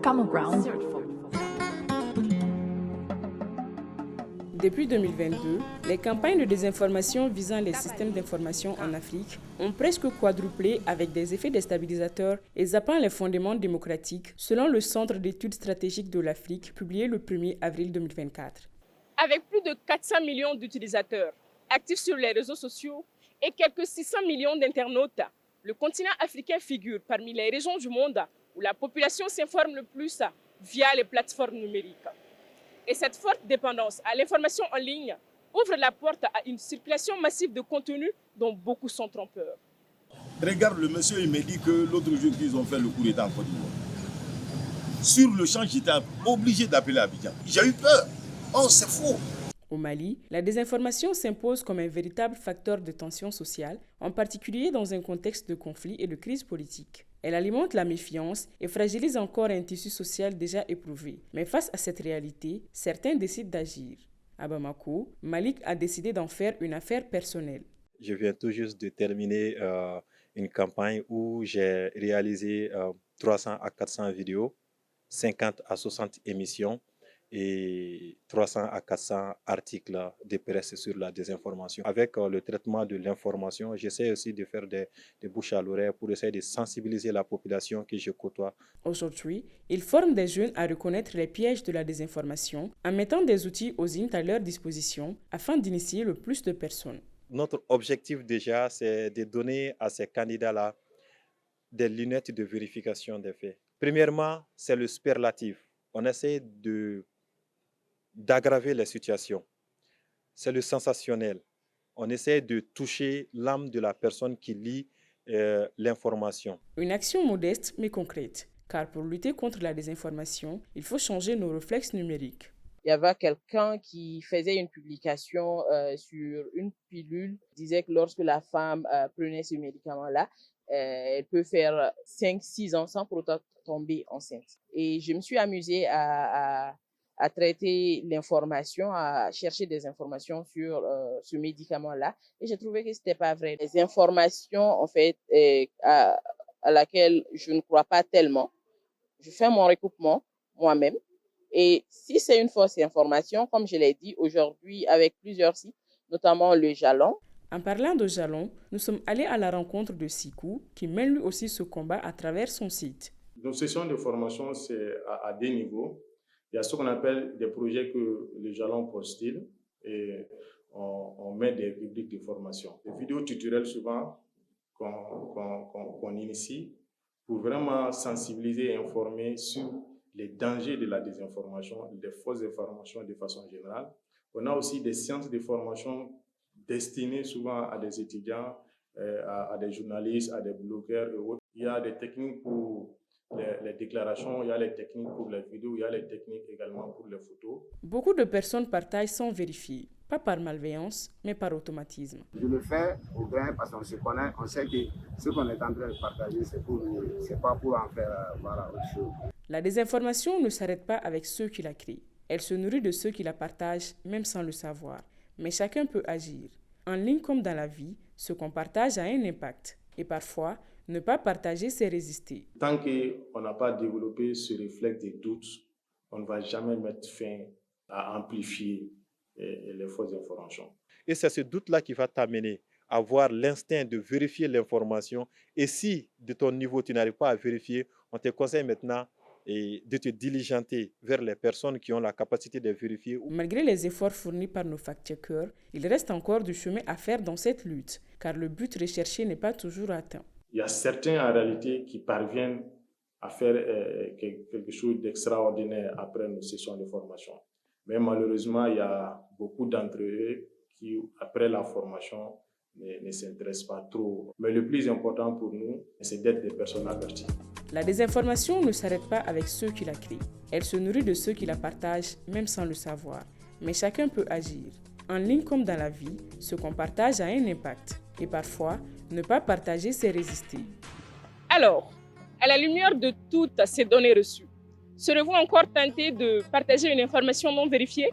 common ground. Depuis 2022, les campagnes de désinformation visant les systèmes d'information en Afrique ont presque quadruplé avec des effets déstabilisateurs et zappant les fondements démocratiques, selon le Centre d'études stratégiques de l'Afrique, publié le 1er avril 2024. Avec plus de 400 millions d'utilisateurs actifs sur les réseaux sociaux et quelques 600 millions d'internautes, le continent africain figure parmi les régions du monde où la population s'informe le plus via les plateformes numériques. Et cette forte dépendance à l'information en ligne ouvre la porte à une circulation massive de contenus dont beaucoup sont trompeurs. Regarde, le monsieur, il me dit que l'autre jour qu'ils ont fait le coup d'État en Côte d'Ivoire. Sur le champ, j'étais obligé d'appeler Abidjan. J'ai eu peur. Oh, c'est faux. Au Mali, la désinformation s'impose comme un véritable facteur de tension sociale, en particulier dans un contexte de conflit et de crise politique. Elle alimente la méfiance et fragilise encore un tissu social déjà éprouvé. Mais face à cette réalité, certains décident d'agir. À Bamako, Malik a décidé d'en faire une affaire personnelle. Je viens tout juste de terminer une campagne où j'ai réalisé 300 à 400 vidéos, 50 à 60 émissions et 300 à 400 articles de presse sur la désinformation. Avec le traitement de l'information, j'essaie aussi de faire des bouches à l'oreille pour essayer de sensibiliser la population que je côtoie. Aujourd'hui, ils forment des jeunes à reconnaître les pièges de la désinformation en mettant des outils OSINT à leur disposition afin d'initier le plus de personnes. Notre objectif déjà, c'est de donner à ces candidats-là des lunettes de vérification des faits. Premièrement, c'est le superlatif. On essaie d'aggraver les situations. C'est le sensationnel. On essaie de toucher l'âme de la personne qui lit l'information. Une action modeste mais concrète, car pour lutter contre la désinformation, il faut changer nos réflexes numériques. Il y avait quelqu'un qui faisait une publication sur une pilule, disait que lorsque la femme prenait ce médicament-là, elle peut faire 5-6 ans sans pour autant tomber enceinte. Et je me suis amusée à traiter l'information, à chercher des informations sur ce médicament-là. Et j'ai trouvé que ce n'était pas vrai. Les informations, en fait, à laquelle je ne crois pas tellement, je fais mon recoupement moi-même. Et si c'est une fausse information, comme je l'ai dit aujourd'hui avec plusieurs sites, notamment le Jalon. En parlant de Jalon, nous sommes allés à la rencontre de Sikou, qui mène lui aussi ce combat à travers son site. Nos sessions de formation, c'est à deux niveaux. Il y a ce qu'on appelle des projets que le Jalon postule et on met des rubriques de formation. Des vidéos tutoriels souvent qu'on initie pour vraiment sensibiliser et informer sur les dangers de la désinformation, des fausses informations de façon générale. On a aussi des séances de formation destinées souvent à des étudiants, à des journalistes, à des blogueurs et autres. Il y a des techniques pour les déclarations, il y a les techniques pour les vidéos, il y a les techniques également pour les photos. Beaucoup de personnes partagent sans vérifier, pas par malveillance, mais par automatisme. Je le fais au grain parce qu'on se connaît, on sait que ce qu'on est en train de partager, c'est pas pour en faire autre chose. La désinformation ne s'arrête pas avec ceux qui la créent. Elle se nourrit de ceux qui la partagent, même sans le savoir. Mais chacun peut agir. En ligne comme dans la vie, ce qu'on partage a un impact. Et parfois, ne pas partager, c'est résister. Tant qu'on n'a pas développé ce réflexe des doutes, on ne va jamais mettre fin à amplifier les fausses informations. Et c'est ce doute-là qui va t'amener à avoir l'instinct de vérifier l'information. Et si, de ton niveau, tu n'arrives pas à vérifier, on te conseille maintenant de te diligenter vers les personnes qui ont la capacité de vérifier. Malgré les efforts fournis par nos fact-checkers, il reste encore du chemin à faire dans cette lutte, car le but recherché n'est pas toujours atteint. Il y a certains en réalité qui parviennent à faire quelque chose d'extraordinaire après nos sessions de formation. Mais malheureusement, il y a beaucoup d'entre eux qui, après la formation, ne s'intéressent pas trop. Mais le plus important pour nous, c'est d'être des personnes averties. La désinformation ne s'arrête pas avec ceux qui la créent. Elle se nourrit de ceux qui la partagent, même sans le savoir. Mais chacun peut agir. En ligne comme dans la vie, ce qu'on partage a un impact. Et parfois, ne pas partager, c'est résister. Alors, à la lumière de toutes ces données reçues, serez-vous encore tenté de partager une information non vérifiée ?